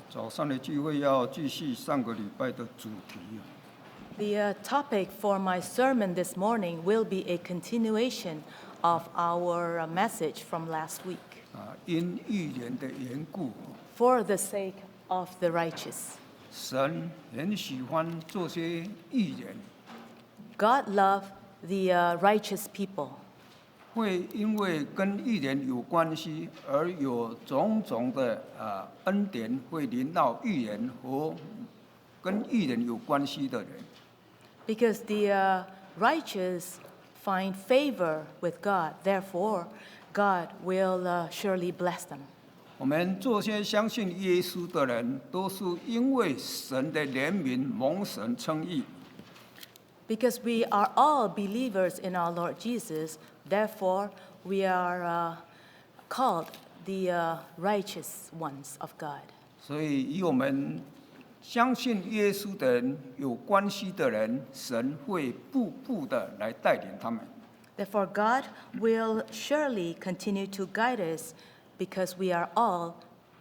早上的聚会要继续上个礼拜的主题。The topic for my sermon this morning will be a continuation of our message from last week. 因义人的缘故， For the sake of the righteous. 神很喜欢这些义人， God loved the righteous people. 会因为跟义人有关系而有种种的恩典会临到义人和跟义人有关系的人。 Because the righteous find favor with God, therefore, God will surely bless them. 我们这些相信耶稣的人，都是因为神的怜悯蒙神称义。 Because we are all believers in our Lord Jesus, therefore, we are called the righteous ones of God. 所以与我们相信耶稣的人有关系的人，神会步步的来带领他们。 Therefore, God will surely continue to guide us because we are all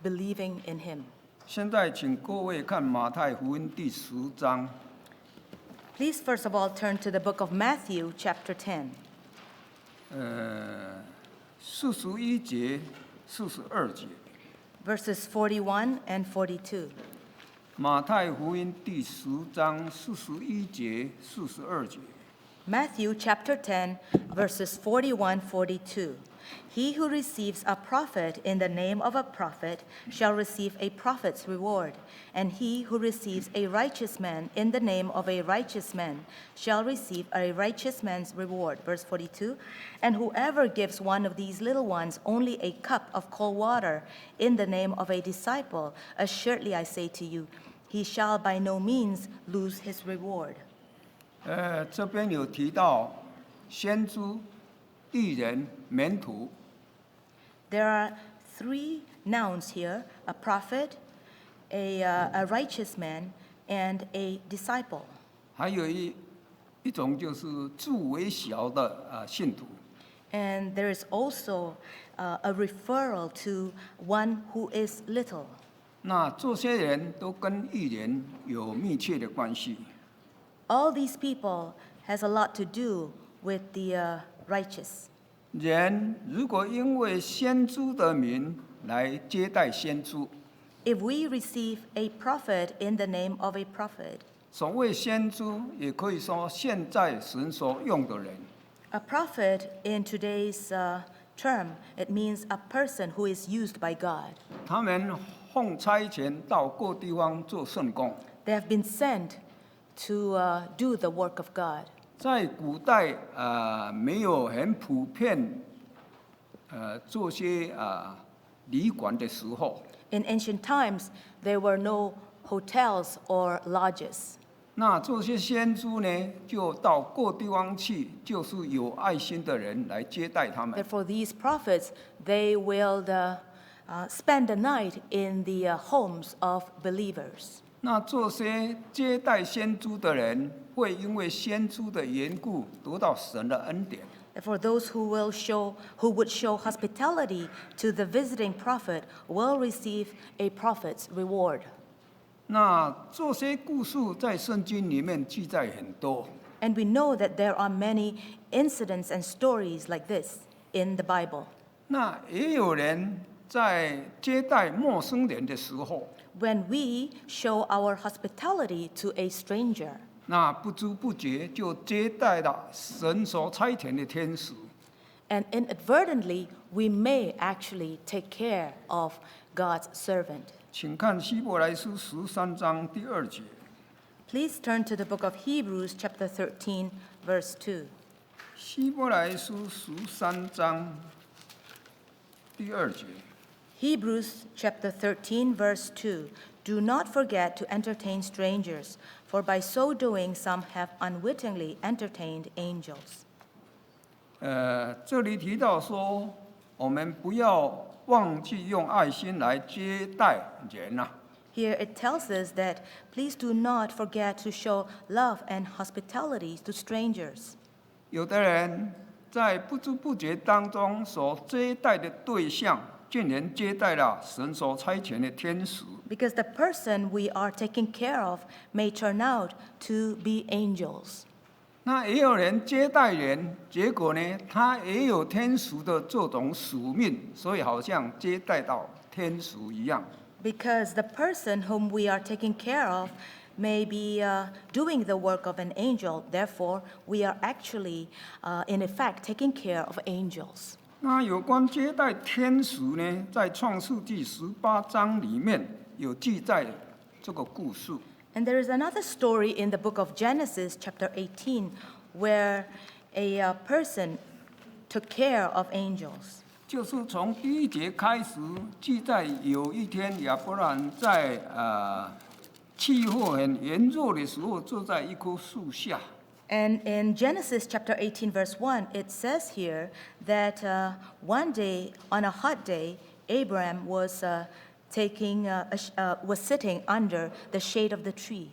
believing in Him. 现在请各位看马太福音第10章。 Please, first of all, turn to the book of Matthew, chapter 10, 41节、42节。 verses 41 and 42. 马太福音第10章41节、42节。 Matthew chapter 10, verses 41, 42. He who receives a prophet in the name of a prophet shall receive a prophet's reward, and he who receives a righteous man in the name of a righteous man shall receive a righteous man's reward. Verse 42. And whoever gives one of these little ones only a cup of cold water in the name of a disciple, assuredly I say to you, he shall by no means lose his reward. 这边有提到先知、义人、门徒。 There are three nouns here: a prophet, a righteous man, and a disciple. 还有一种就是自为小的信徒。 And there is also a referral to one who is little. 那这些人都跟义人有密切的关系。 All these people has a lot to do with the righteous. 人如果因为先知的名来接待先知， If we receive a prophet in the name of a prophet, 所谓先知也可以说现在神所用的人。 a prophet in today's term, it means a person who is used by God. 他们奉差遣到各地方做圣工。 They have been sent to do the work of God. 在古代没有很普遍做些旅馆的时候， In ancient times, there were no hotels or lodges. 那这些先知呢，就到各地方去，就是有爱心的人来接待他们。 Therefore, these prophets, they will spend the night in the homes of believers. 那这些接待先知的人，会因为先知的缘故得到神的恩典。 Therefore, those who would show hospitality to the visiting prophet will receive a prophet's reward. 那这些故事在圣经里面记载很多。 And we know that there are many incidents and stories like this in the Bible. 那也有人在接待陌生人的时候， When we show our hospitality to a stranger, 那不知不觉就接待了神所差遣的天使。 and inadvertently, we may actually take care of God's servant. 请看希伯来书13章第2节。 Please turn to the book of Hebrews, chapter 13, verse 2. 希伯来书13章第2节。 Hebrews, chapter 13, verse 2. Do not forget to entertain strangers, for by so doing some have unwittingly entertained angels. 这里提到说，我们不要忘记用爱心来接待人呐。 Here it tells us that please do not forget to show love and hospitality to strangers. 有的人在不知不觉当中所接待的对象，竟然接待了神所差遣的天使。 Because the person we are taking care of may turn out to be angels. 那也有人接待人，结果呢，他也有天使的这种使命，所以好像接待到天使一样。 Because the person whom we are taking care of may be doing the work of an angel, therefore, we are actually, in effect, taking care of angels. 那有关接待天使呢，在创世纪18章里面有记载这个故事。 And there is another story in the book of Genesis, chapter 18, where a person took care of angels. 就是从第1节开始记载，有一天亚伯兰在气候很炎热的时候，坐在一棵树下。 And in Genesis chapter 18, verse 1, it says here that one day, on a hot day, Abraham was was sitting under the shade of the tree.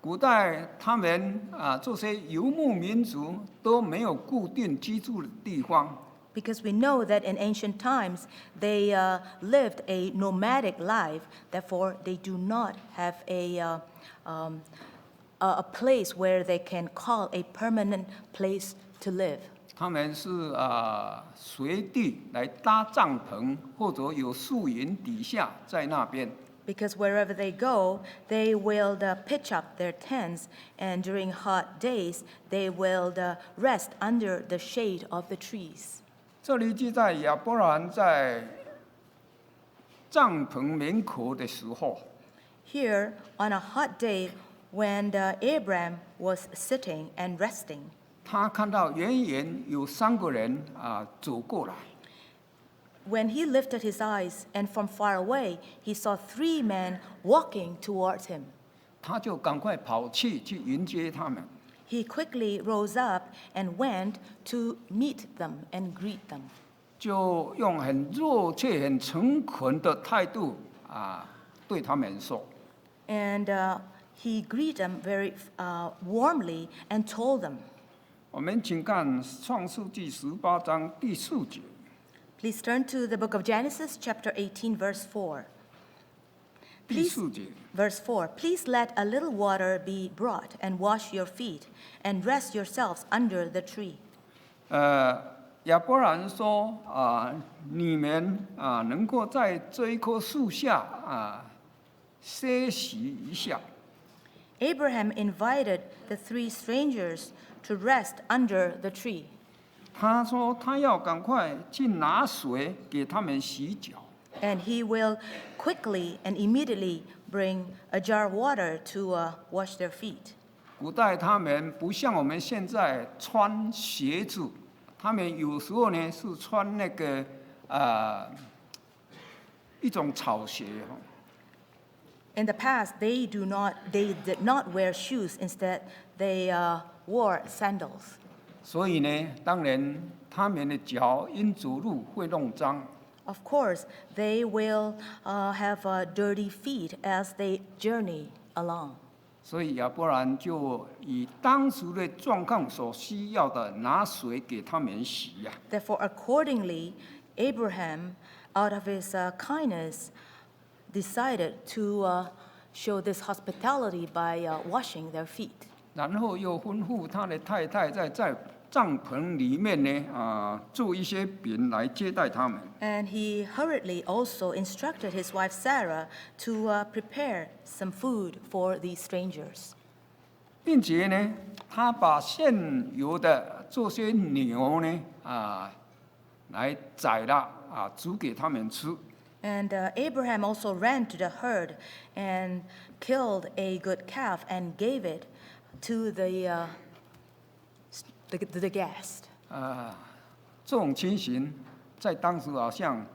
古代他们这些游牧民族都没有固定居住的地方。 Because we know that in ancient times they lived a nomadic life, therefore they do not have a place where they can call a permanent place to live. 他们是随地来搭帐篷，或者有树荫底下在那边。 Because wherever they go, they will pitch up their tents, and during hot days, they will rest under the shade of the trees. 这里记载亚伯兰在帐篷门口的时候， Here, on a hot day, when Abraham was sitting and resting, 他看到远远有3个人走过来， when he lifted his eyes, and from far away, he saw 3 men walking towards him. 他就赶快跑去迎接他们。 He quickly rose up and went to meet them and greet them. 就用很热切、很诚恳的态度对他们说 And he greeted them very warmly and told them,：“ 我们请看创世纪18章第4节。 Please turn to the book of Genesis, chapter 18, verse 4. 第4节， Verse 4, Please let a little water be brought and wash your feet and rest yourselves under the tree. 亚伯兰说你们能够在这一棵树下歇息一下。 Abraham invited the 3 strangers to rest under the tree. 他说他要赶快去拿水给他们洗脚。 And he will quickly and immediately bring a jar of water to wash their feet. 古代他们不像我们现在穿鞋子，他们有时候呢是穿那个一种草鞋。 In the past, they did not wear shoes. Instead, they wore sandals. 所以呢，当然他们的脚因走路会弄脏。 Of course, they will have dirty feet as they journey along. 所以亚伯兰就以当时的状况所需要的拿水给他们洗呀。 Therefore, accordingly, Abraham, out of his kindness, decided to show this hospitality by washing their feet. 然后又吩咐他的太太在帐篷里面呢做一些饼来接待他们。 And he hurriedly also instructed his wife Sarah to prepare some food for these strangers. 并且呢，他把现有的这些牛呢来宰了煮给他们吃。 And Abraham also ran to the herd and killed a good calf and gave it to the guest. 这种情形在当时好像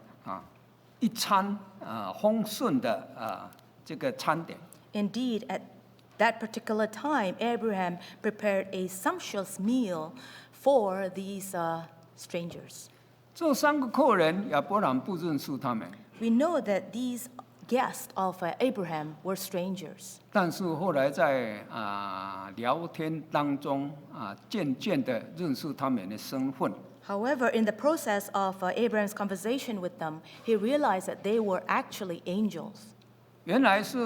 一餐丰盛的这个餐点。 Indeed, at that particular time, Abraham prepared a sumptuous meal for these strangers. 这3个客人亚伯兰不认识他们， We know that these guests of Abraham were strangers. 但是后来在聊天当中渐渐的认识他们的身份。However, in the process of Abraham's conversation with them, he realized that they were actually angels. 原来是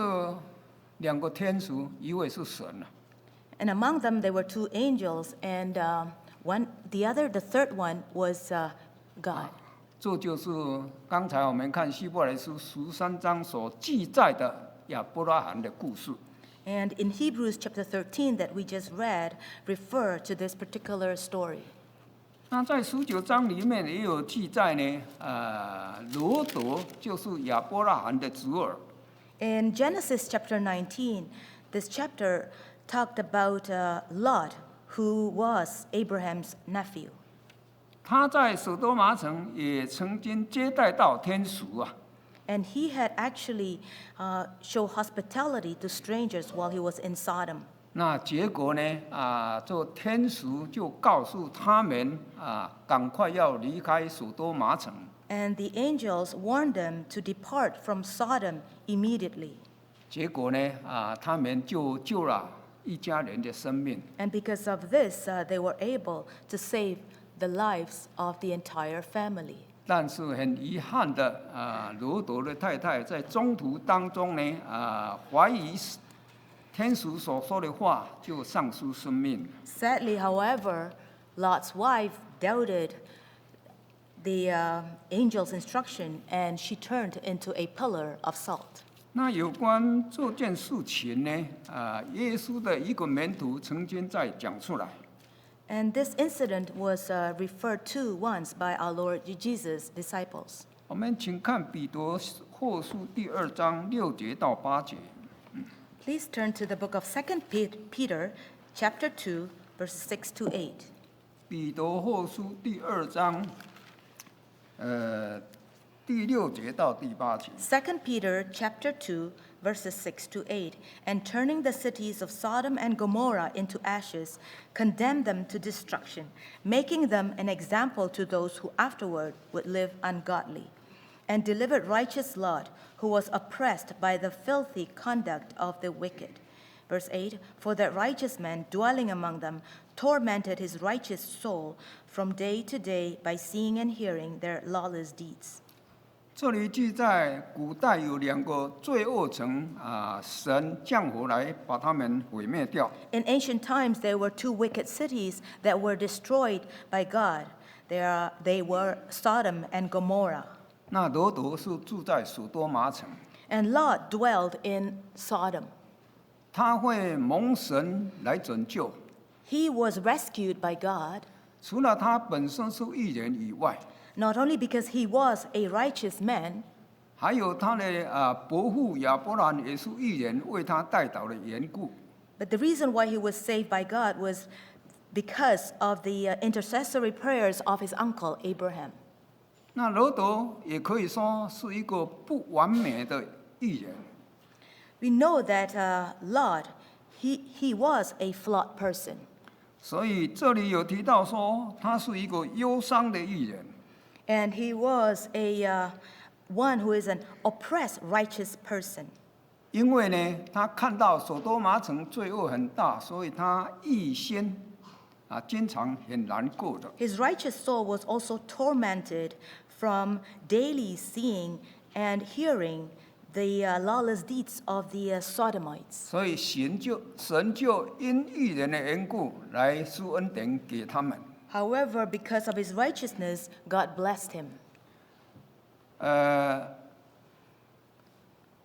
2个天使，一位是神啊。 And among them, there were 2 angels, and the third one was God. 这就是刚才我们看希伯来书13章所记载的亚伯拉罕的故事。 And in Hebrews chapter 13 that we just read, refer to this particular story. 那在19章里面也有记载呢，罗德就是亚伯拉罕的侄儿。 In Genesis chapter 19, this chapter talked about Lot, who was Abraham's nephew. 他在所多玛城也曾经接待到天使啊。 And he had actually showed hospitality to strangers while he was in Sodom. 那结果呢？这天使就告诉他们赶快要离开所多玛城。 And the angels warned them to depart from Sodom immediately. 结果呢？他们就救了一家人的生命。 And because of this, they were able to save the lives of the entire family. 但是很遗憾的，罗德的太太在中途当中呢，怀疑天使所说的话，就丧失生命。 Sadly, however, Lot's wife doubted the angel's instruction, and she turned into a pillar of salt. 那有关这件事情呢，耶稣的一个门徒曾经在讲出来。 And this incident was referred to once by our Lord Jesus' disciples. 我们请看彼得后书第2章6节到8节。 Please turn to the book of 2 Peter, chapter 2, verses 6 to 8. 彼得后书第2章，第6节到第8节。 2 Peter, chapter 2, verses 6 to 8. And turning the cities of Sodom and Gomorrah into ashes, condemned them to destruction, making them an example to those who afterward would live ungodly. And delivered righteous Lot, who was oppressed by the filthy conduct of the wicked. Verse 8, for that righteous man dwelling among them tormented his righteous soul from day to day by seeing and hearing their lawless deeds. 这里记载，古代有2个罪恶城，神降火来把他们毁灭掉。 In ancient times, there were 2 wicked cities that were destroyed by God. They were Sodom and Gomorrah. 那罗德是住在所多玛城， And Lot dwelled in Sodom. 他会蒙神来拯救。 He was rescued by God, 除了他本身是义人以外， not only because he was a righteous man, 还有他的伯父亚伯兰也是义人，为他代祷的缘故。 but the reason why he was saved by God was because of the intercessory prayers of his uncle Abraham. 那罗德也可以说是一个不完美的义人， We know that Lot, he was a flawed person. 所以这里有提到说他是一个忧伤的义人。 And he was one who is an oppressed, righteous person. 因为呢，他看到所多玛城罪恶很大，所以他一心经常很难过的。 His righteous soul was also tormented from daily seeing and hearing the lawless deeds of the Sodomites. 所以神就因义人的缘故来施恩典给他们。 However, because of his righteousness, God blessed him.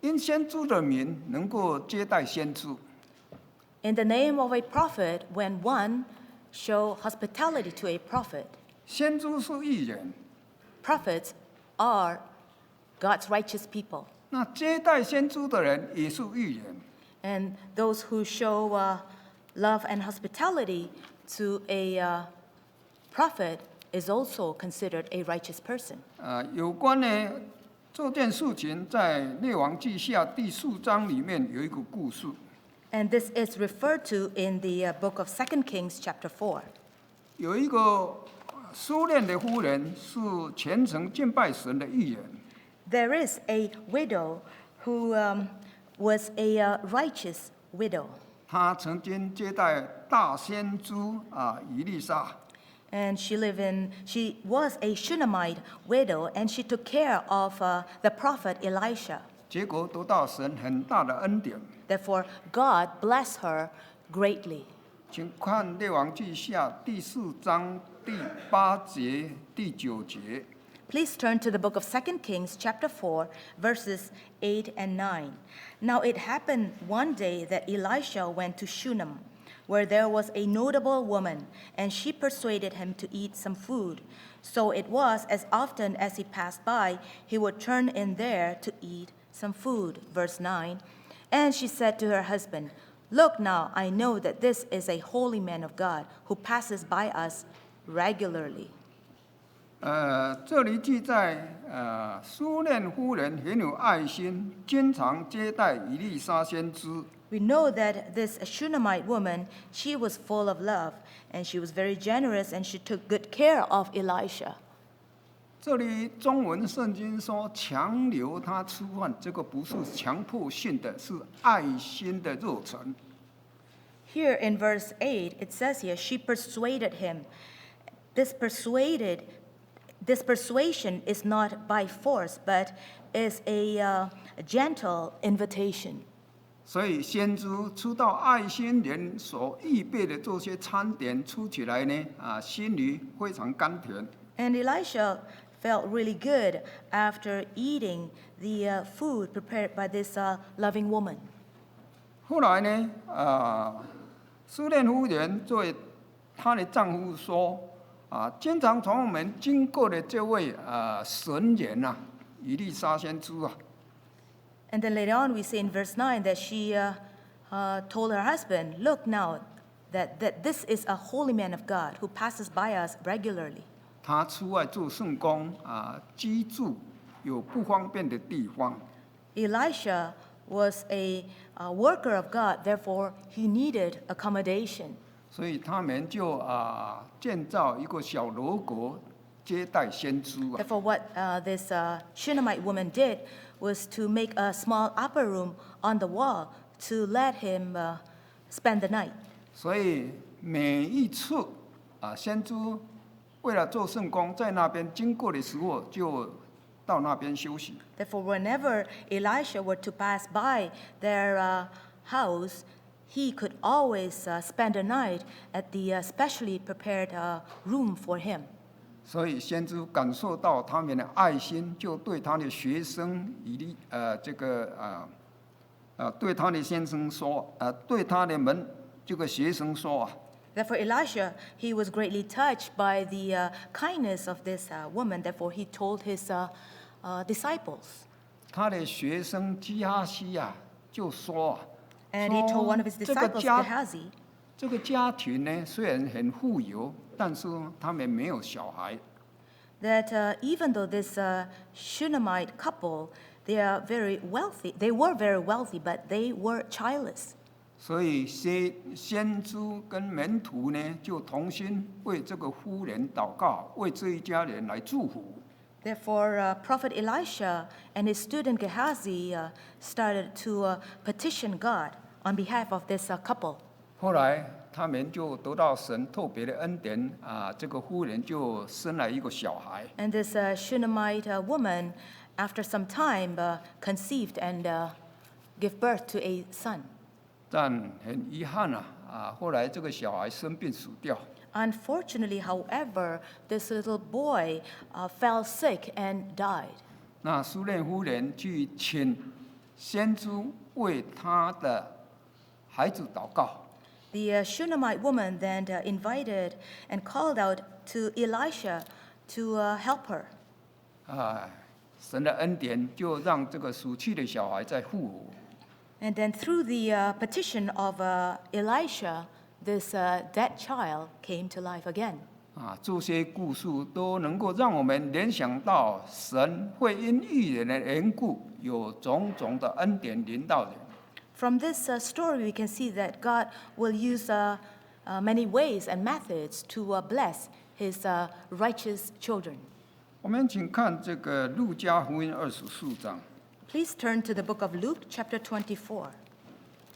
因先知的名能够接待先知， In the name of a prophet, when one show hospitality to a prophet, 先知是义人， prophets are God's righteous people. 那接待先知的人也是义人。 And those who show love and hospitality to a prophet is also considered a righteous person. 有关呢这件事情，在列王记下第4章里面有一个故事。 And this is referred to in the book of 2 Kings chapter 4. 有一个苏念的夫人是虔诚敬拜神的义人， There is a widow who was a righteous widow. 她曾经接待大先知以利沙。And she was a Shunammite widow, and she took care of the prophet Elisha. 结果得到神很大的恩典。 Therefore, God blessed her greatly. 请看《列王记下》第4章第8节、第9节。 Please turn to the book of 2 Kings, chapter 4, verses 8 and 9. Now it happened one day that Elisha went to Shunem, where there was a notable woman, and she persuaded him to eat some food. So it was, as often as he passed by, he would turn in there to eat some food. Verse 9. And she said to her husband, Look now, I know that this is a holy man of God who passes by us regularly. 这里记载，苏念夫人很有爱心，经常接待以利沙先知。 We know that this Shunammite woman, she was full of love, and she was very generous, and she took good care of Elisha. 这里中文圣经说强留他吃饭，这个不是强迫性的，是爱心的热忱。 Here in verse 8, it says here, she persuaded him. This persuasion is not by force, but is a gentle invitation. 所以先知知道爱心人所预备的这些餐点出起来呢，心里非常甘甜。 And Elisha felt really good after eating the food prepared by this loving woman. 后来呢，苏念夫人对她的丈夫说，经常从我们经过的这位神人以利沙先知啊。 And then later on, we see in verse 9 that she told her husband, Look now, that this is a holy man of God who passes by us regularly. 他出外做圣工居住有不方便的地方。 Elisha was a worker of God, therefore he needed accommodation. 所以他们就建造一个小楼阁接待先知 Therefore, what this Shunammite woman did was to make a small upper room on the wall to let him spend the night. 所以每一次先知为了做圣工，在那边经过的时候，就到那边休息。 Therefore, whenever Elisha were to pass by their house, he could always spend a night at the specially prepared room for him. 所以先知感受到他们的爱心，就对他的学生对他的先生说，对他的这个学生说 Therefore, Elisha, he was greatly touched by the kindness of this woman. Therefore, he told his disciples. 他的学生基哈西就说 And he told one of his 这个 disciples, 家 Gehazi, 这个家庭呢，虽然很富有，但是他们没有小孩。 that even though this Shunammite couple, they were very wealthy, but they were childless. 所以先知跟门徒呢，就同心为这个夫人祷告，为这一家人来祝福。 Therefore, Prophet Elisha and his student Gehazi started to petition God on behalf of this couple. 后来他们就得到神特别的恩典这个夫人就生了一个小孩。 And this Shunammite woman, after some time, conceived and gave birth to a son. 但很遗憾后来这个小孩生病死掉。 Unfortunately, however, this little boy fell sick and died. 那苏念夫人去请先知为他的孩子祷告。 The Shunammite woman then invited and called out to Elisha to help her. 神的恩典就让这个死去的小孩在复活。 And then through the petition of Elisha, this dead child came to life again. 这些故事都能够让我们联想到神会因义人的缘故，有种种的恩典临到人。 From this story, we can see that God will use many ways and methods to bless His righteous children. 我们请看这个路加福音24章。 Please turn to the book of Luke, chapter 24.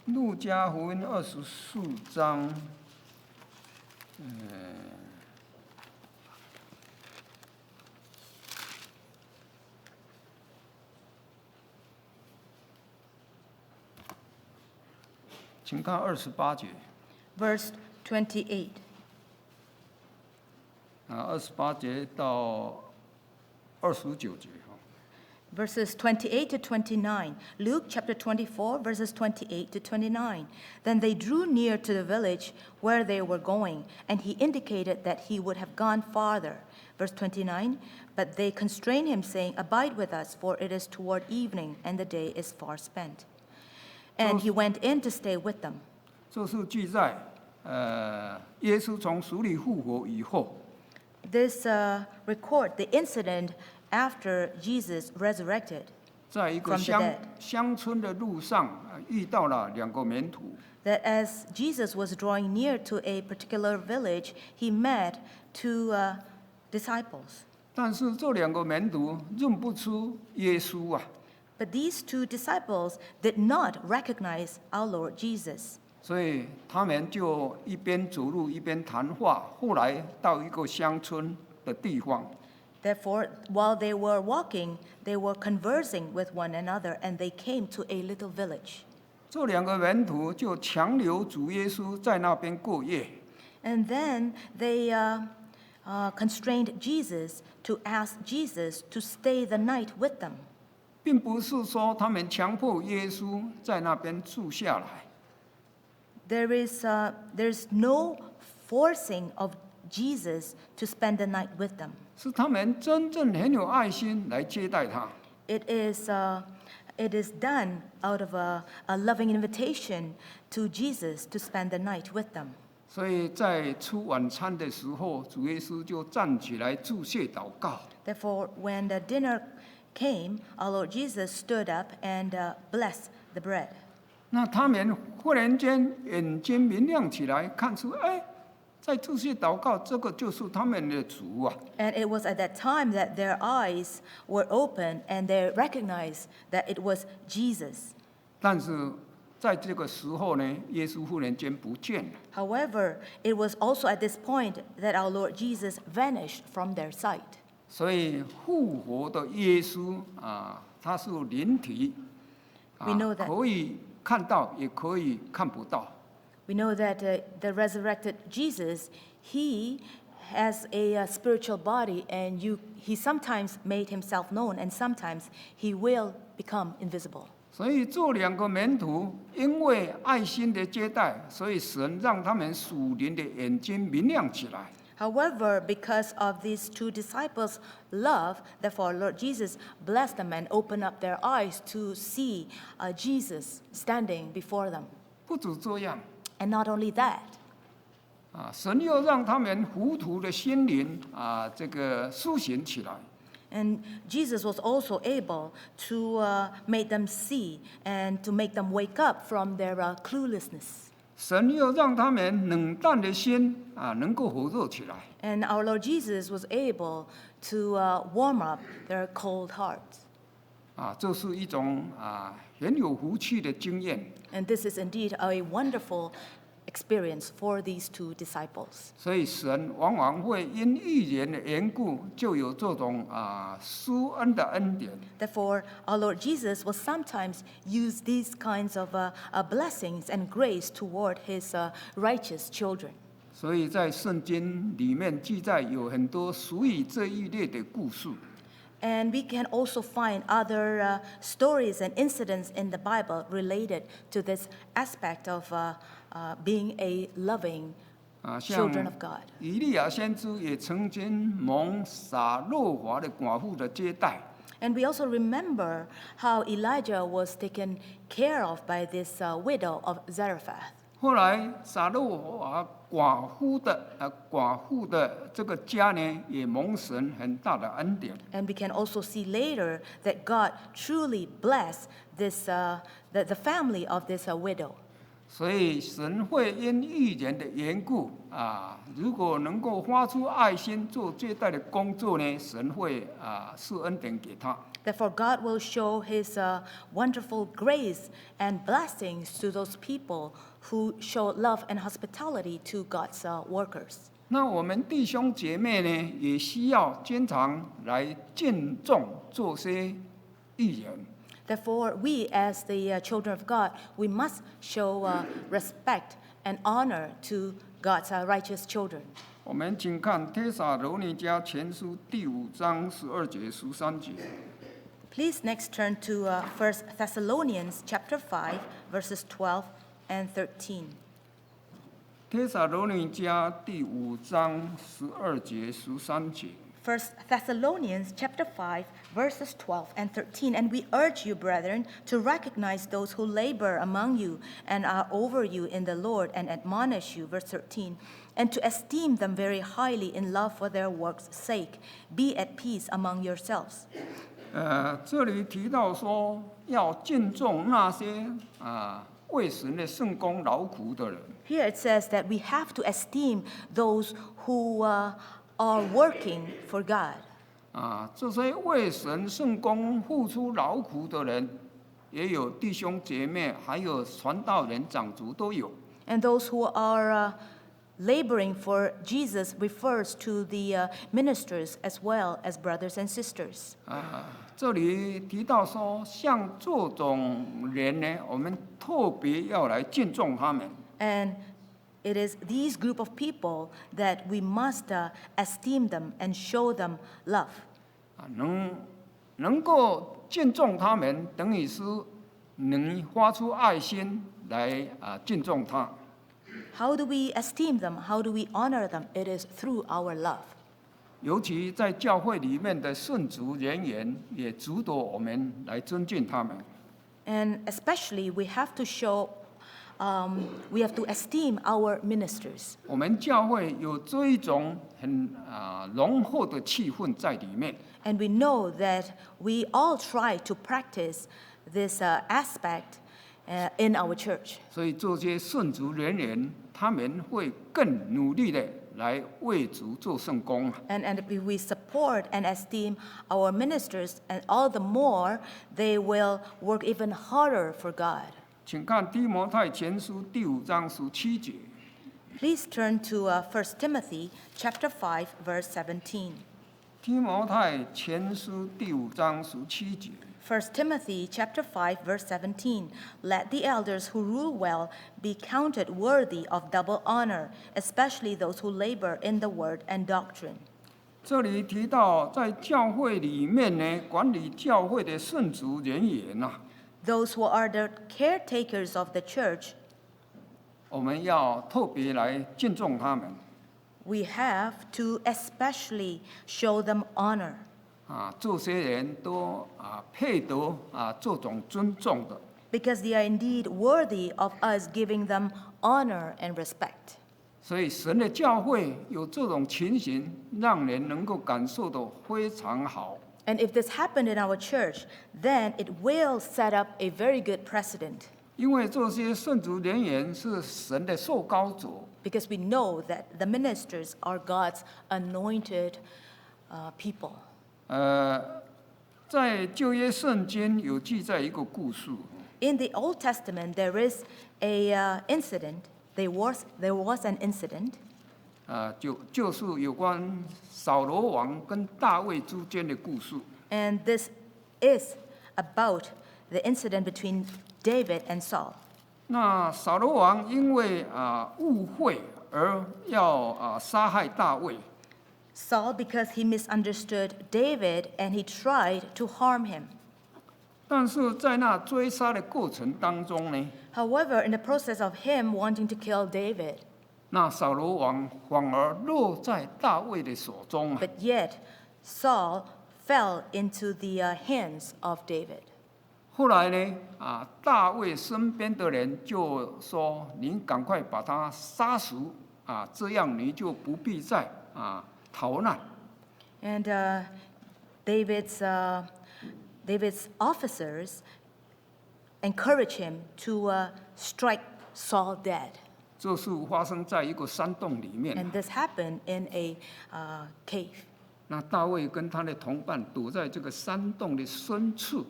路加福音24章，请看28节。 verse 28. 28节到29节。 Verses 28 to 29. Luke chapter 24, verses 28 to 29. Then they drew near to the village where they were going, and he indicated that he would have gone farther. Verse 29. But they constrained him, saying, Abide with us, for it is toward evening, and the day is far spent. And he went in to stay with them. 这是记载，耶稣从死里复活以后， This record the incident after Jesus resurrected. 在一个 From the dead. 乡村的路上，遇到了2个门徒。 That as Jesus was drawing near to a particular village, he met two disciples. 但是这2个门徒认不出耶稣啊， But these two disciples did not recognize our Lord Jesus. 所以他们就一边走路一边谈话。后来到一个乡村的地方， Therefore, while they were walking, they were conversing with one another, and they came to a little village. 这2个门徒就强留主耶稣在那边过夜。 And then they constrained Jesus to ask Jesus to stay the night with them. 并不是说他们强迫耶稣在那边住下来， There's no forcing of Jesus to spend the night with them. 是他们真正很有爱心来接待他。 It is done out of a loving invitation to Jesus to spend the night with them. 所以在吃晚餐的时候，主耶稣就站起来祝谢祷告。 Therefore, when the dinner came, our Lord Jesus stood up and blessed the bread. 那他们忽然间眼睛明亮起来，看出在祝谢祷告，这个就是他们的主啊。 And it was at that time that their eyes were open and they recognized that it was Jesus. 但是在这个时候呢，耶稣忽然间不见了。 However, it was also at this point that our Lord Jesus vanished from their sight. 所以复活的耶稣啊，他是灵体， We know that. 可以看到，也可以看不到。 We know that the resurrected Jesus, he has a spiritual body, and he sometimes made himself known, and sometimes he will become invisible. 所以这2个门徒因为爱心的接待，所以神让他们属灵的眼睛明亮起来。 However, because of these two disciples' love, therefore Lord Jesus blessed them and opened up their eyes to see Jesus standing before them. 不止这样， And not only that, 神又让他们糊涂的心灵这个苏醒起来。 and Jesus was also able to make them see and to make them wake up from their cluelessness. 神又让他们冷淡的心能够火热起来。 And our Lord Jesus was able to warm up their cold hearts. 这是一种很有福气的经验。 And this is indeed a wonderful experience for these two disciples. 所以神往往会因预言的缘故，就有这种施恩的恩典。 Therefore, our Lord Jesus will sometimes use these kinds of blessings and grace toward his righteous children. 所以在圣经里面记载有很多属于这一类的故事。 And we can also find other stories and incidents in the Bible related to this aspect of being a loving 像 children of God. 以利亚先知也曾经蒙撒勒法的寡妇的接待。 And we also remember how Elijah was taken care of by this widow of Zarephath. 后来撒勒法寡妇的这个家呢，也蒙神很大的恩典。 And we can also see later that God truly blessed this, the family of this widow. 所以神会因预言的缘故如果能够发出爱心做接待的工作呢，神会施恩典给他。 Therefore, God will show his wonderful grace and blessings to those people who show love and hospitality to God's workers. 那我们弟兄姐妹呢，也需要经常来敬重做些预言。Therefore, we as the children of God, we must show respect and honor to God's righteous children. 我们请看帖撒罗尼迦前书第5章12节、13节。 Please next turn to 1 Thessalonians chapter 5, verses 12 and 13. 帖撒罗尼迦第5章12节、13节。 1 Thessalonians chapter 5, verses 12 and 13. And we urge you, brethren, to recognize those who labor among you and are over you in the Lord and admonish you, verse 13, and to esteem them very highly in love for their work's sake. Be at peace among yourselves. 这里提到说要敬重那些为神的圣工劳苦的人。 Here it says that we have to esteem those who are working for God. 这些为神圣工付出劳苦的人，也有弟兄姐妹，还有传道人、长族都有。 And those who are laboring for Jesus refers to the ministers as well as brothers and sisters. 这里提到说，像这种人呢，我们特别要来敬重他们。 And it is these group of people that we must esteem them and show them love. 能够敬重他们，等于是能发出爱心来敬重他。 How do we esteem them? How do we honor them? It is through our love. 尤其在教会里面的圣职人员，也值得我们来尊敬他们。 And especially we have to show, we have to esteem our ministers. 我们教会有这一种很浓厚的气氛在里面。 And we know that we all try to practice this aspect in our church. 所以这些圣职人员，他们会更努力的来为主做圣工。 And we support and esteem our ministers, and all the more they will work even harder for God. 请看提摩太前书第5章17节。 Please turn to 1 Timothy chapter 5, verse 17. 提摩太前书第5章17节。 1 Timothy chapter 5, verse 17. Let the elders who rule well be counted worthy of double honor, especially those who labor in the word and doctrine. 这里提到，在教会里面呢，管理教会的圣职人员呐， Those who are the caretakers of the church, 我们要特别来敬重他们。 we have to especially show them honor. 这些人都配得这种尊重的。 Because they are indeed worthy of us giving them honor and respect. 所以神的教会有这种情形，让人能够感受到非常好。 And if this happened in our church, then it will set up a very good precedent. 因为这些圣职人员是神的受膏者， Because we know that the ministers are God's anointed people. 在旧约圣经有记载一个故事， In the Old Testament, there is a incident. There was an incident, 就是有关扫罗王跟大卫之间的故事。 and this is about the incident between David and Saul. 那扫罗王因为误会而要杀害大卫， Saul, because he misunderstood David and he tried to harm him. 但是在那追杀的过程当中呢， However, in the process of him wanting to kill David, 那扫罗王反而落在大卫的手中。 but yet Saul fell into the hands of David. 后来呢，大卫身边的人就说：“你赶快把他杀死，这样你就不必再逃难。” And David's officers encouraged him to strike Saul dead. 这事发生在一个山洞里面。 And this happened in a cave. 那大卫跟他的同伴躲在这个山洞的深处。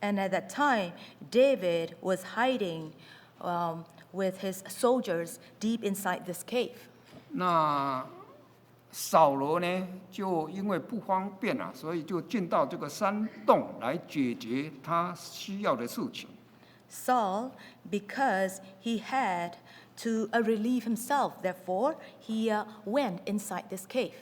And at that time, David was hiding with his soldiers deep inside this cave. 那扫罗呢，就因为不方便啊，所以就进到这个山洞来解决他需要的事情。 Saul, because he had to relieve himself, therefore he went inside this cave.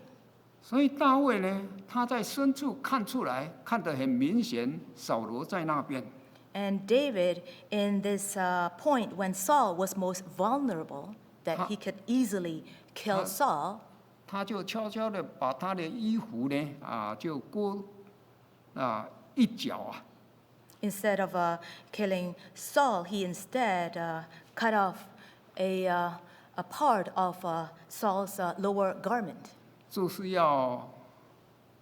所以大卫呢，他在深处看出来，看得很明显，扫罗在那边。 And David, in this point when Saul was most vulnerable, that he could easily kill Saul, 他就悄悄的把他的衣服呢，就割一角啊， instead of killing Saul, he instead cut off a part of Saul's lower garment. 就是要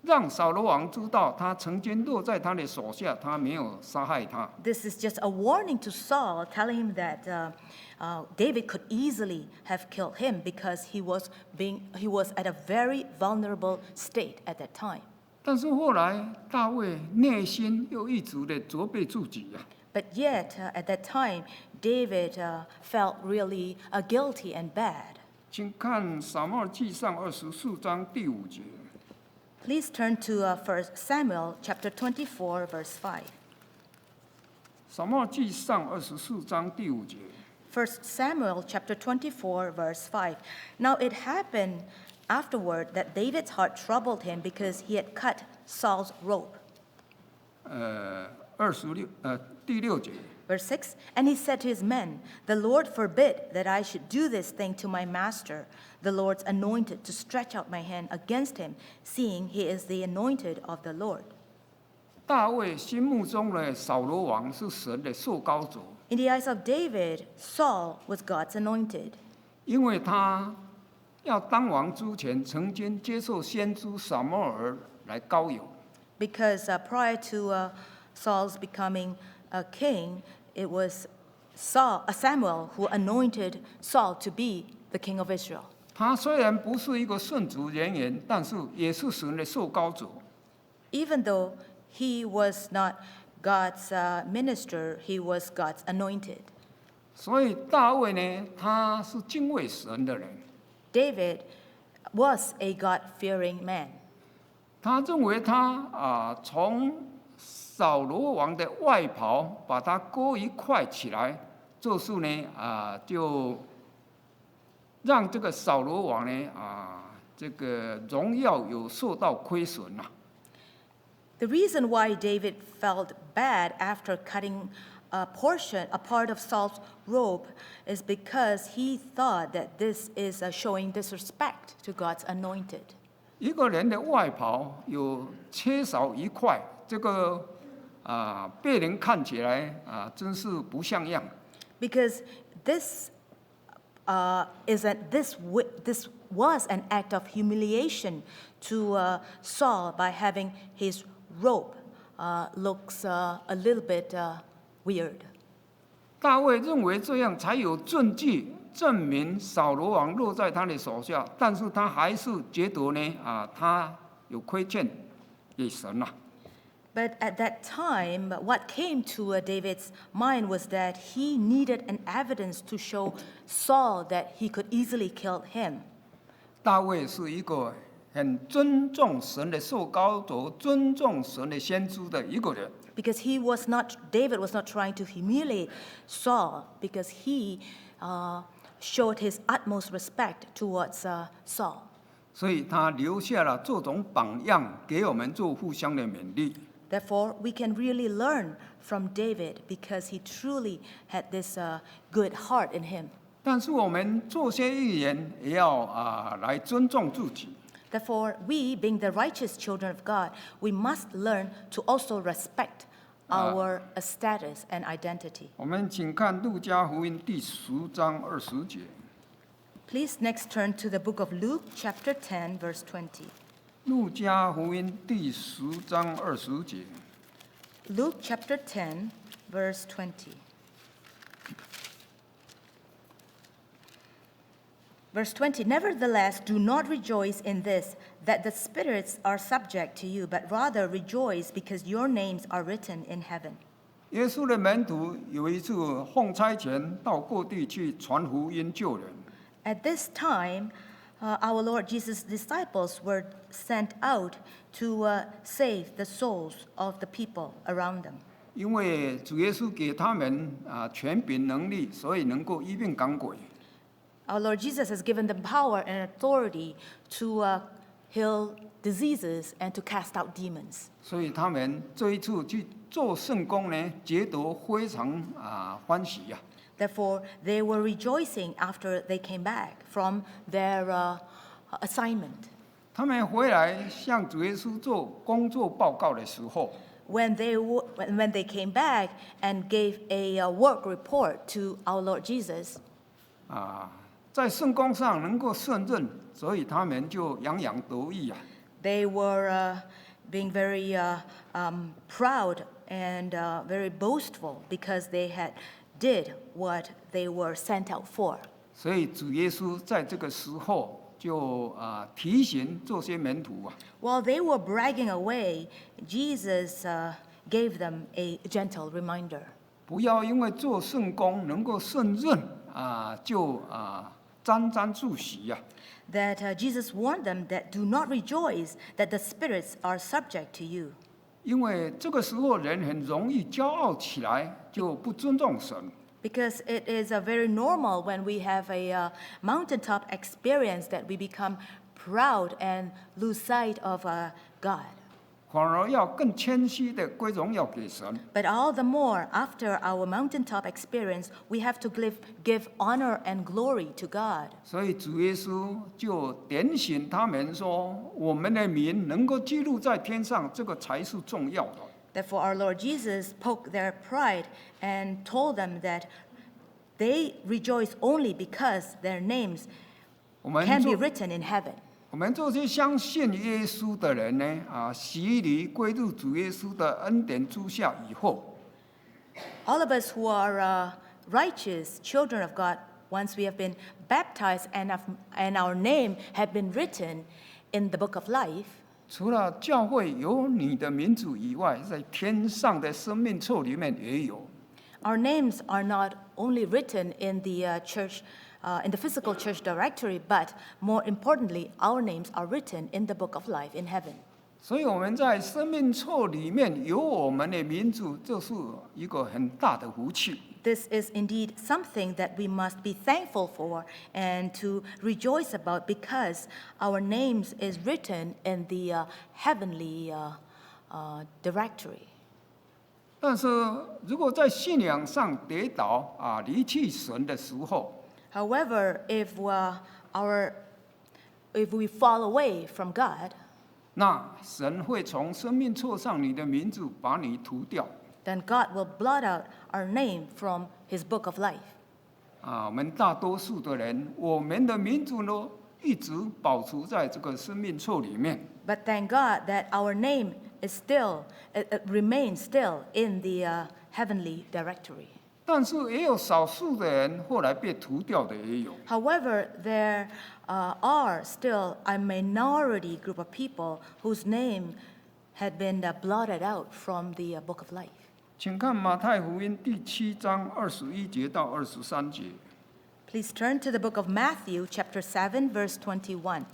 让扫罗王知道，他曾经落在他的手下，他没有杀害他。 This is just a warning to Saul, telling him that David could easily have killed him because he was at a very vulnerable state at that time. 但是后来大卫内心又一直的责备自己啊， But yet, at that time, David felt really guilty and bad. 请看撒母耳记上24章第5节。 Please turn to 1 Samuel chapter 24, verse 5. 撒母耳记上24章第5节。 1 Samuel chapter 24, verse 5. Now it happened afterward that David's heart troubled him because he had cut Saul's robe. 第6节。 Verse 6. And he said to his men, The Lord forbid that I should do this thing to my master, the Lord's anointed, to stretch out my hand against him, seeing he is the anointed of the Lord. 大卫心目中的扫罗王是神的受膏者， In the eyes of David, Saul was God's anointed, 因为他要当王之前，曾经接受先知撒母耳来膏油。 because prior to Saul's becoming a king, it was Samuel who anointed Saul to be the king of Israel. 他虽然不是一个圣职人员，但是也是神的受膏者。 Even though he was not God's minister, he was God's anointed. 所以大卫呢，他是敬畏神的人， David was a God-fearing man. 他认为他从扫罗王的外袍把它割一块起来，就是呢就让这个扫罗王呢这个荣耀有受到亏损了。 The reason why David felt bad after cutting a part of Saul's robe, is because he thought that this is showing disrespect to God's anointed. 一个人的外袍有缺少一块，这个被人看起来真是不像样。 Because this was an act of humiliation to Saul by having his robe looks a little bit weird. 大卫认为这样才有证据证明扫罗王落在他的手下，但是他还是觉得呢他有亏欠给神啊。 But at that time, what came to David's mind was that he needed an evidence to show Saul that he could easily kill him. 大卫是一个很尊重神的受膏者，尊重神的先知的一个人。 Because David was not trying to humiliate Saul, because he showed his utmost respect towards Saul. 所以他留下了这种榜样，给我们做互相的勉励。 Therefore, we can really learn from David because he truly had this good heart in him. 但是我们做些预言，也要来尊重自己。 Therefore, we, being the righteous children of God, we must learn to also respect our status and identity. 我们请看路加福音第10章20节。 Please next turn to the book of Luke, chapter 10, verse 20. 路加福音第10章20节。 Luke chapter 10, verse 20. Verse 20, Nevertheless, do not rejoice in this, that the spirits are subject to you, but rather rejoice because your names are written in heaven. 耶稣的门徒有一次奉差遣到各地去传福音救人。 At this time, our Lord Jesus' disciples were sent out to save the souls of the people around them. 因为主耶稣给他们权柄能力，所以能够医病赶鬼。 Our Lord Jesus has given them power and authority to heal diseases and to cast out demons. 所以他们这一次去做圣工呢，觉得非常欢喜呀、 Therefore, they were rejoicing after they came back from their assignment. 他们回来向主耶稣做工作报告的时候， When they came back and gave a work report to our Lord Jesus, 在圣工上能够胜任，所以他们就洋洋得意啊。 they were being very proud and very boastful because they had did what they were sent out for. 所以主耶稣在这个时候就提醒这些门徒啊， While they were bragging away, Jesus gave them a gentle reminder. 不要因为做圣工能够胜任就沾沾自喜呀、 That Jesus warned them that do not rejoice that the spirits are subject to you. 因为这个时候人很容易骄傲起来，就不尊重神。 Because it is very normal when we have a mountaintop experience that we become proud and lose sight of God. 反而要更谦虚的归荣耀给神。 But all the more, after our mountaintop experience, we have to give honor and glory to God. 所以主耶稣就点醒他们说：“我们的名能够记录在天上，这个才是重要的。” Therefore, our Lord Jesus poked their pride and told them that they rejoice only because their names 我们 can be 做 written in heaven. 我们这些相信耶稣的人呢，洗礼归入主耶稣的恩典之下以后， All of us who are righteous children of God, once we have been baptized and our name have been written in the book of life, 除了教会有你的名字以外，在天上的生命册里面也有。 our names are not only written in the church, in the physical church directory, but more importantly, our names are written in the book of life in heaven. 所以我们在生命册里面有我们的名字，这是一个很大的福气。 This is indeed something that we must be thankful for and to rejoice about because our names is written in the heavenly directory. 但是如果在信仰上跌倒离弃神的时候， However, if we fall away from God, 那神会从生命册上你的名字把你涂掉。 then God will blot out our name from His book of life. 我们大多数的人，我们的名字呢，一直保持在这个生命册里面。 But thank God that our name is still remains still in the heavenly directory. 但是也有少数的人后来被涂掉的也有。 However, there are still a minority group of people whose name had been blotted out from the book of life. 请看马太福音第7章21节到23节。 Please turn to the book of Matthew, chapter 7, verse 21.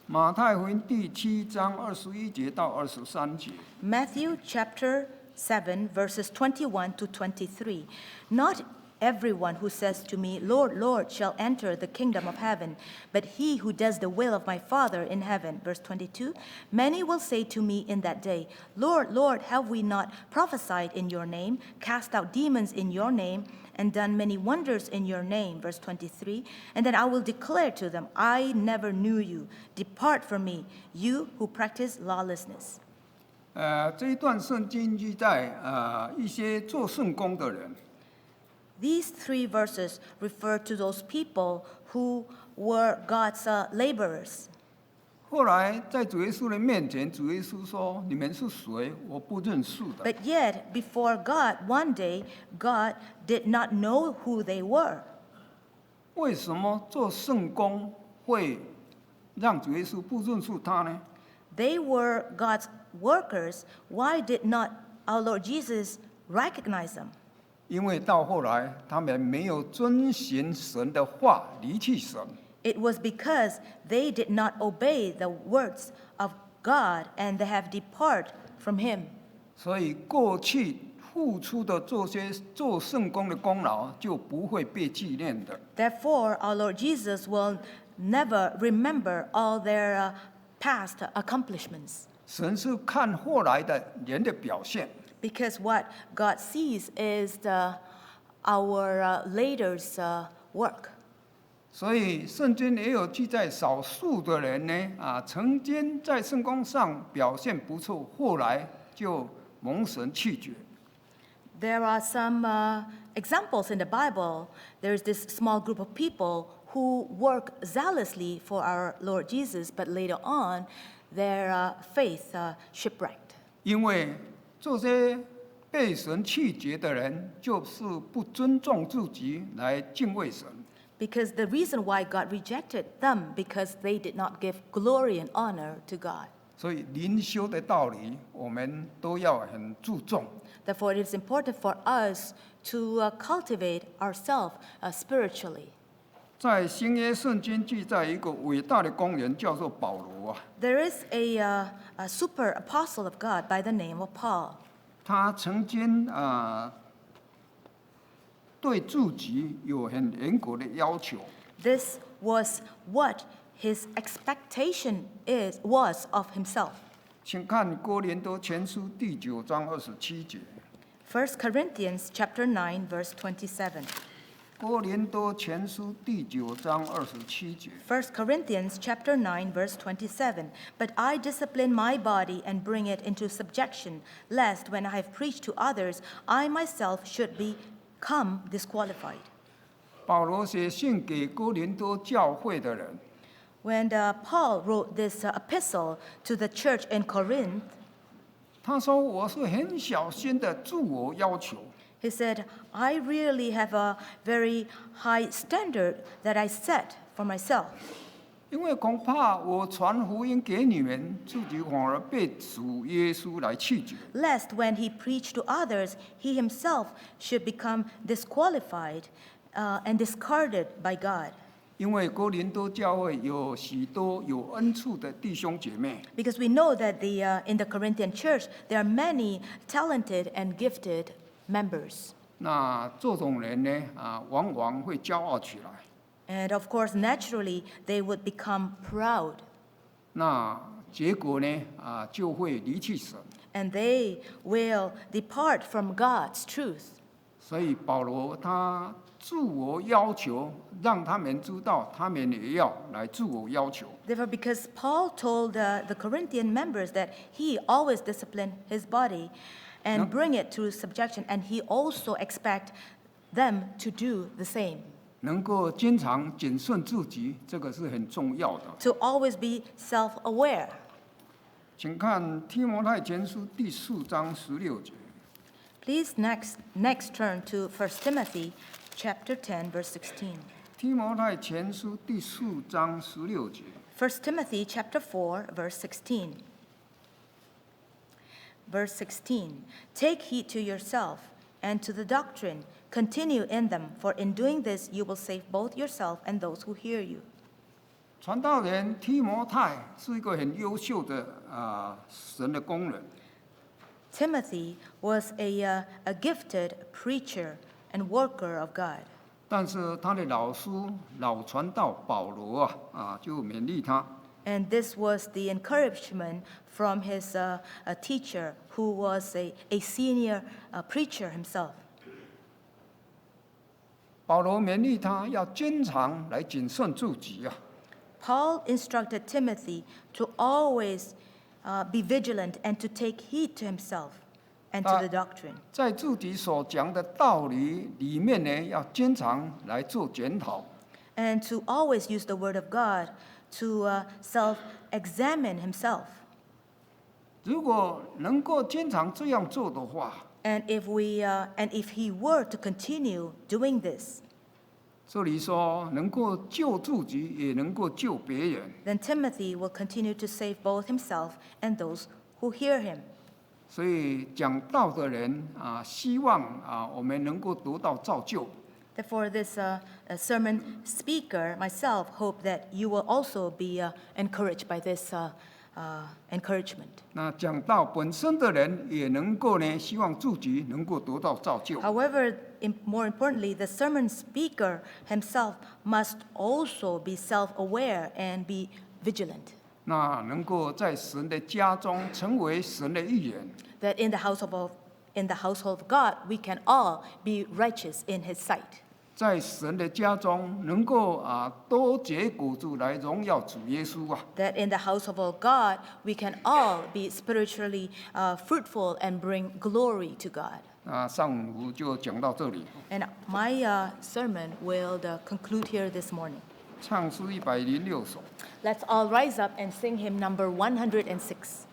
马太福音第7章21节到23节。 Matthew, chapter 7, verses 21 to 23. Not everyone who says to me, Lord, Lord, shall enter the kingdom of heaven, but he who does the will of my Father in heaven. Verse 22. Many will say to me in that day, Lord, Lord, have we not prophesied in your name, cast out demons in your name, and done many wonders in your name? Verse 23. And then I will declare to them, I never knew you. Depart from me, you who practice lawlessness. 这一段圣经记载一些做圣工的人。 These three verses refer to those people who were God's laborers. 后来在主耶稣的面前，主耶稣说：“你们是谁？我不认识的。” But yet, before God, one day, God did not know who they were. 为什么做圣工会让主耶稣不认识他呢？ They were God's workers. Why did not our Lord Jesus recognize them? 因为到后来他们没有遵循神的话，离弃神。It was because they did not obey the words of God and they have departed from him. 所以过去付出的这些做圣工的功劳就不会被纪念的。 Therefore, our Lord Jesus will never remember all their past accomplishments. 神是看后来的人的表现， Because what God sees is our later's work. 所以圣经也有记载，少数的人呢，曾经在圣工上表现不错，后来就蒙神弃绝。 There are some examples in the Bible. There's this small group of people who work zealously for our Lord Jesus, but later on, their faith shipwrecked. 因为这些被神弃绝的人，就是不尊重自己来敬畏神。 Because the reason why God rejected them, because they did not give glory and honor to God. 所以灵修的道理，我们都要很注重。 Therefore, it is important for us to cultivate ourselves spiritually. 在新约圣经记载一个伟大的工人，叫做保罗啊。 There is a super apostle of God by the name of Paul. 他曾经对自己有很严格的要求。 This was what his expectation was of himself. 请看哥林多前书第9章27节。 1 Corinthians chapter 9, verse 27. 哥林多前书第9章27节。 1 Corinthians chapter 9, verse 27. But I discipline my body and bring it into subjection, lest when I have preached to others, I myself should become disqualified. 保罗写信给哥林多教会的人， When Paul wrote this epistle to the church in Corinth, 他说：“我是很小心的自我要求， he said, I really have a very high standard that I set for myself. 因为恐怕我传福音给你们，自己反而被主耶稣来弃绝。 Lest when he preached to others, he himself should become disqualified and discarded by God. 因为哥林多教会有许多有恩赐的弟兄姐妹， Because we know that in the Corinthian church, there are many talented and gifted members. 那这种人呢，往往会骄傲起来。 And of course, naturally, they would become proud. 那结果呢，就会离弃神。 And they will depart from God's truth. 所以保罗他自我要求，让他们知道，他们也要来自我要求。 Therefore, because Paul told the Corinthian members that he always disciplined his body and bring it to subjection, and he also expect them to do the same. 能够经常谨慎自己，这个是很重要的。 To always be self-aware. 请看提摩太前书第4章16节。 Please next turn to 1 Timothy chapter 10, verse 16. 提摩太前书第4章16节。 1 Timothy chapter 4, verse 16. Verse 16. Take heed to yourself and to the doctrine. Continue in them, for in doing this you will save both yourself and those who hear you. 传道人提摩太是一个很优秀的神的工人， Timothy was a gifted preacher and worker of God. 但是他的老师老传道保罗就勉励他， And this was the encouragement from his teacher, who was a senior preacher himself. 保罗勉励他要经常来谨慎自己啊。 Paul instructed Timothy to always be vigilant and to take heed to himself and to the doctrine. 在自己所讲的道理里面呢，要经常来做检讨。 And to always use the word of God to self-examine himself. 如果能够经常这样做的话， And if he were to continue doing this, 这里说能够救自己，也能够救别人。 then Timothy will continue to save both himself and those who hear him. 所以讲道的人希望我们能够得到造就。Therefore, this sermon speaker, myself, hope that you will also be encouraged by this encouragement. 那讲道本身的人也能够呢，希望自己能够得到造就。 However, more importantly, the sermon speaker himself must also be self-aware and be vigilant. 那能够在神的家中成为神的一员。 That in the household of God, we can all be righteous in His sight. 在神的家中，能够多结果子来荣耀主耶稣啊！ That in the household of God, we can all be spiritually fruitful and bring glory to God. 上午就讲到这里。 And my sermon will conclude here this morning. 唱诗106首。 Let's all rise up and sing hymn number 106.